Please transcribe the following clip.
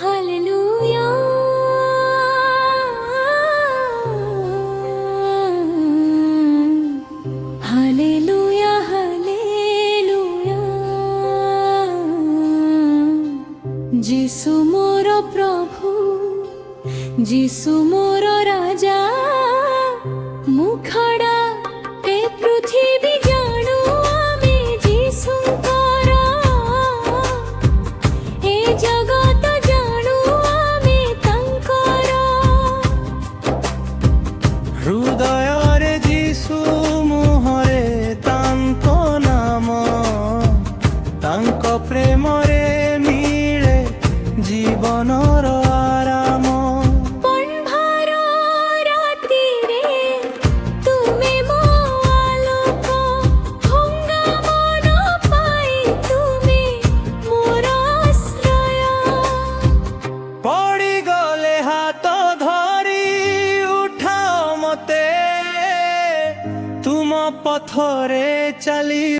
Hallelujah, hallelujah, hallelujah. যিশু মোর প্রভু, যিশু মোর রাজা, মুখড়া এ পৃথিবী জাণু আমি যিশুঙ্কর, এ জগত জাণু আমি তাঙ্কর। হৃদୟରେ যিশু ମୁହଁରେ ତାଙ୍କ ନାମ, ତାଙ୍କ ପ୍ରେମରେ ମିଳେ ଜୀବନର ଆରାମ। পন্ভার রাতিরে তুমি মো আলোক, ভঙ্গা মন পাই তুমি মোর আশ্রয়। ପଡ଼ିଗଲେ ହାତ ଧରି ଉଠାଅ ମତେ, ତୁମ ପଥରେ ଚାଲି